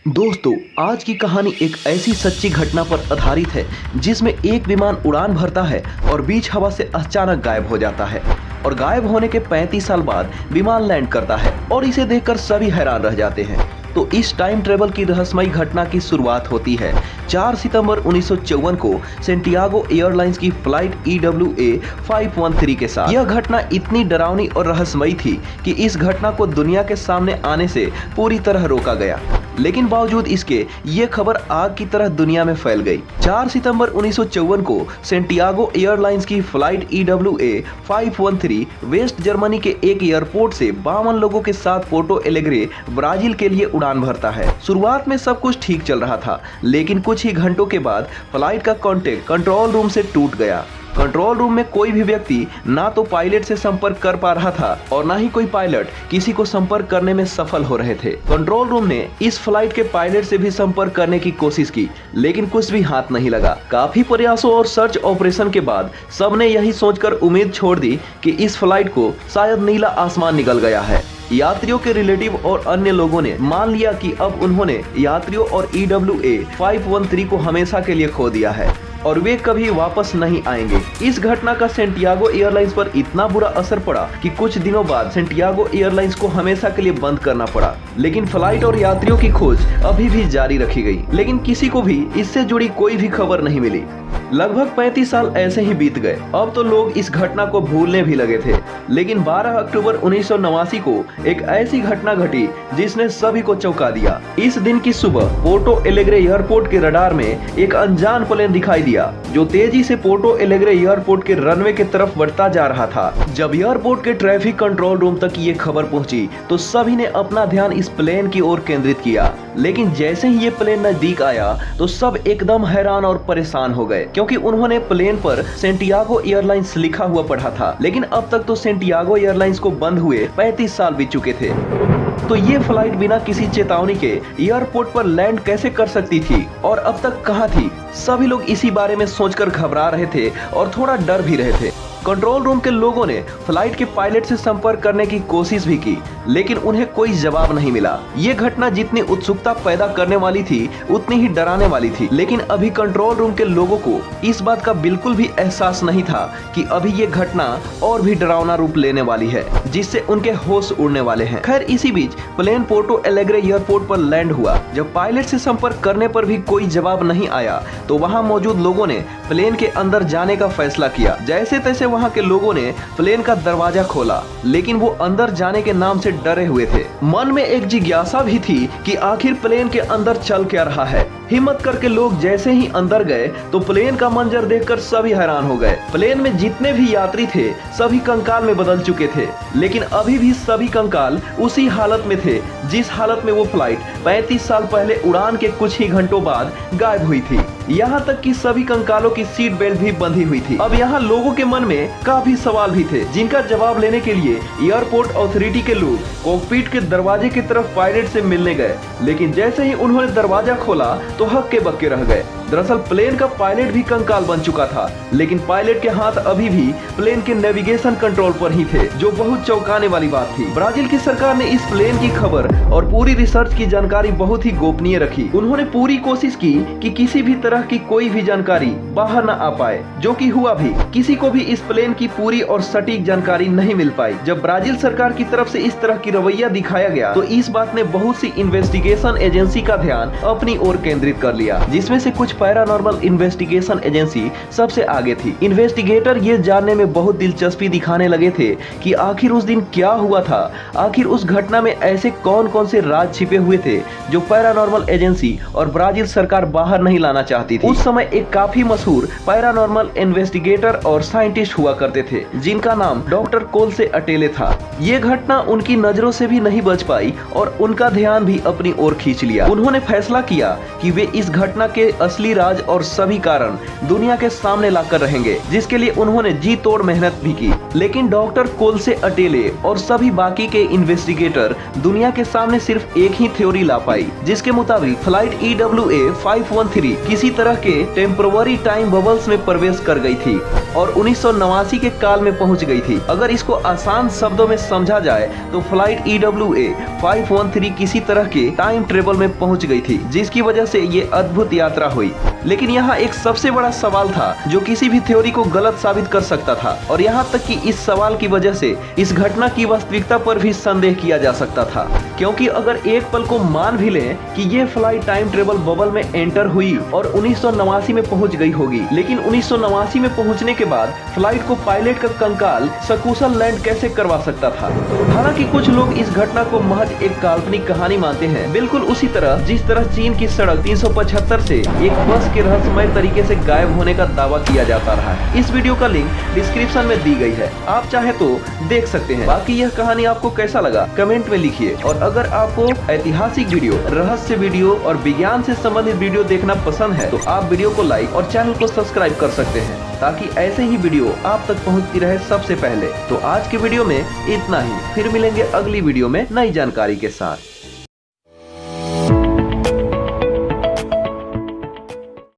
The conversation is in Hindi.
दोस्तों, आज की कहानी एक ऐसी सच्ची घटना पर आधारित है जिसमें एक विमान उड़ान भरता है और बीच हवा से अचानक गायब हो जाता है और गायब होने के 35 साल बाद विमान लैंड करता है और इसे देखकर सभी हैरान रह जाते हैं। तो इस टाइम ट्रेवल की रहस्यमयी घटना की शुरुआत होती है 4 सितंबर 1954 को सैंटियागो एयरलाइंस की फ्लाइट EWA 513 के साथ। यह घटना इतनी डरावनी और रहस्यमयी थी कि इस घटना को दुनिया के सामने आने से पूरी तरह रोका गया, लेकिन बावजूद इसके ये खबर आग की तरह दुनिया में फैल गई। 4 सितंबर 1954 को सैंटियागो एयरलाइंस की फ्लाइट EWA 513 वेस्ट जर्मनी के एक एयरपोर्ट से 52 लोगों के साथ पोर्टो एलेग्रे ब्राजील के लिए उड़ान भरता है। शुरुआत में सब कुछ ठीक चल रहा था, लेकिन कुछ ही घंटों के बाद फ्लाइट का कांटेक्ट कंट्रोल रूम से टूट गया। कंट्रोल रूम में कोई भी व्यक्ति ना तो पायलट से संपर्क कर पा रहा था और ना ही कोई पायलट किसी को संपर्क करने में सफल हो रहे थे। कंट्रोल रूम ने इस फ्लाइट के पायलट से भी संपर्क करने की कोशिश की, लेकिन कुछ भी हाथ नहीं लगा। काफी प्रयासों और सर्च ऑपरेशन के बाद सबने यही सोचकर उम्मीद छोड़ दी कि इस फ्लाइट को शायद नीला आसमान निकल गया है। यात्रियों के रिलेटिव और अन्य लोगों ने मान लिया कि अब उन्होंने यात्रियों और EWA 513 को हमेशा के लिए खो दिया है और वे कभी वापस नहीं आएंगे। इस घटना का सैंटियागो एयरलाइंस पर इतना बुरा असर पड़ा कि कुछ दिनों बाद सैंटियागो एयरलाइंस को हमेशा के लिए बंद करना पड़ा, लेकिन फ्लाइट और यात्रियों की खोज अभी भी जारी रखी गई। लेकिन किसी को भी इससे जुड़ी कोई भी खबर नहीं मिली। लगभग 35 साल ऐसे ही बीत गए। अब तो लोग इस घटना को भूलने भी लगे थे, लेकिन 12 अक्टूबर 1989 को एक ऐसी घटना घटी जिसने सभी को चौंका दिया। इस दिन की सुबह पोर्टो एलेग्रे एयरपोर्ट के रडार में एक अनजान प्लेन दिखाई दिया जो तेजी से पोर्टो एलेग्रे एयरपोर्ट के रनवे की तरफ बढ़ता जा रहा था। जब एयरपोर्ट के ट्रैफिक कंट्रोल रूम तक ये खबर पहुंची तो सभी ने अपना ध्यान इस प्लेन की ओर केंद्रित किया, लेकिन जैसे ही ये प्लेन नजदीक आया तो सब एकदम हैरान और परेशान हो गए, क्योंकि उन्होंने प्लेन पर सैंटियागो एयरलाइंस लिखा हुआ पढ़ा था। लेकिन अब तक तो सैंटियागो एयरलाइंस को बंद हुए 35 साल बीत चुके थे। तो ये फ्लाइट बिना किसी चेतावनी के एयरपोर्ट पर लैंड कैसे कर सकती थी और अब तक कहां थी? सभी लोग इसी बारे में सोचकर घबरा रहे थे और थोड़ा डर भी रहे थे। कंट्रोल रूम के लोगों ने फ्लाइट के पायलट से संपर्क करने की कोशिश भी की, लेकिन उन्हें कोई जवाब नहीं मिला। ये घटना जितनी उत्सुकता पैदा करने वाली थी उतनी ही डराने वाली थी, लेकिन अभी कंट्रोल रूम के लोगों को इस बात का बिल्कुल भी एहसास नहीं था कि अभी ये घटना और भी डरावना रूप लेने वाली है, जिससे उनके होश उड़ने वाले हैं। खैर, इसी बीच प्लेन पोर्टो एलेग्रे एयरपोर्ट पर लैंड हुआ। जब पायलट से संपर्क करने पर भी कोई जवाब नहीं आया तो वहाँ मौजूद लोगों ने प्लेन के अंदर जाने का फैसला किया। जैसे तैसे वहाँ के लोगों ने प्लेन का दरवाजा खोला, लेकिन वो अंदर जाने के नाम से डरे हुए थे। मन में एक जिज्ञासा भी थी कि आखिर प्लेन के अंदर चल क्या रहा है। हिम्मत करके लोग जैसे ही अंदर गए तो प्लेन का मंजर देखकर सभी हैरान हो गए। प्लेन में जितने भी यात्री थे सभी कंकाल में बदल चुके थे, लेकिन अभी भी सभी कंकाल उसी हालत में थे जिस हालत में वो फ्लाइट 35 साल पहले उड़ान के कुछ ही घंटों बाद गायब हुई थी। यहाँ तक कि सभी कंकालों की सीट बेल्ट भी बंधी हुई थी। अब यहाँ लोगों के मन में काफी सवाल भी थे, जिनका जवाब लेने के लिए एयरपोर्ट अथॉरिटी के लोग कॉकपिट के दरवाजे की तरफ पायलट से मिलने गए, लेकिन जैसे ही उन्होंने दरवाजा खोला तो हक्के बक्के रह गए। दरअसल प्लेन का पायलट भी कंकाल बन चुका था, लेकिन पायलट के हाथ अभी भी प्लेन के नेविगेशन कंट्रोल पर ही थे, जो बहुत चौंकाने वाली बात थी। ब्राजील की सरकार ने इस प्लेन की खबर और पूरी रिसर्च की जानकारी बहुत ही गोपनीय रखी। उन्होंने पूरी कोशिश की कि किसी भी तरह की कोई भी जानकारी बाहर न आ पाए, जो कि हुआ भी। किसी को भी इस प्लेन की पूरी और सटीक जानकारी नहीं मिल पाई। जब ब्राजील सरकार की तरफ से इस तरह की रवैया दिखाया गया तो इस बात ने बहुत सी इन्वेस्टिगेशन एजेंसी का ध्यान अपनी ओर केंद्रित कर लिया, जिसमें से कुछ पैरानॉर्मल इन्वेस्टिगेशन एजेंसी सबसे आगे थी। इन्वेस्टिगेटर ये जानने में बहुत दिलचस्पी दिखाने लगे थे कि आखिर उस दिन क्या हुआ था, आखिर उस घटना में ऐसे कौन कौन से राज छिपे हुए थे जो पैरानॉर्मल एजेंसी और ब्राजील सरकार बाहर नहीं लाना चाहती थी। उस समय एक काफी मशहूर पैरानॉर्मल इन्वेस्टिगेटर और साइंटिस्ट हुआ करते थे, जिनका नाम डॉक्टर कोल्से अटेले था। ये घटना उनकी नजरों से भी नहीं बच पाई और उनका ध्यान भी अपनी ओर खींच लिया। उन्होंने फैसला किया कि वे इस घटना के असली असली राज और सभी कारण दुनिया के सामने लाकर रहेंगे, जिसके लिए उन्होंने जी तोड़ मेहनत भी की। लेकिन डॉक्टर कोल्से अटेले और सभी बाकी के इन्वेस्टिगेटर दुनिया के सामने सिर्फ एक ही थ्योरी ला पाई, जिसके मुताबिक फ्लाइट EWA 513 किसी तरह के टेम्पररी टाइम बबल्स में प्रवेश कर गई थी और 1989 के काल में पहुंच गई थी। अगर इसको आसान शब्दों में समझा जाए तो फ्लाइट EWA 513 किसी तरह के टाइम ट्रेवल में पहुंच गई थी, जिसकी वजह से ये अद्भुत यात्रा हुई। लेकिन यहाँ एक सबसे बड़ा सवाल था जो किसी भी थ्योरी को गलत साबित कर सकता था, और यहाँ तक कि इस सवाल की वजह से इस घटना की वास्तविकता पर भी संदेह किया जा सकता था। क्योंकि अगर एक पल को मान भी लें कि ये फ्लाइट टाइम ट्रेवल बबल में एंटर हुई और 1989 में पहुंच गई होगी, लेकिन 1989 में पहुंचने के बाद फ्लाइट को पायलट का कंकाल सकुशल लैंड कैसे करवा सकता था। हालांकि कुछ लोग इस घटना को महज एक काल्पनिक कहानी मानते हैं, बिल्कुल उसी तरह जिस तरह चीन की सड़क 375 से एक बस के रहस्यमय तरीके से गायब होने का दावा किया जाता रहा है। इस वीडियो का लिंक डिस्क्रिप्शन में दी गई है, आप चाहे तो देख सकते हैं। बाकी यह कहानी आपको कैसा लगा कमेंट में लिखिए, और अगर आपको ऐतिहासिक वीडियो, रहस्य वीडियो और विज्ञान से संबंधित वीडियो देखना पसंद है तो आप वीडियो को लाइक और चैनल को सब्सक्राइब कर सकते हैं, ताकि ऐसे ही वीडियो आप तक पहुंचती रहे सबसे पहले। तो आज के वीडियो में इतना ही, फिर मिलेंगे अगली वीडियो में नई जानकारी के साथ।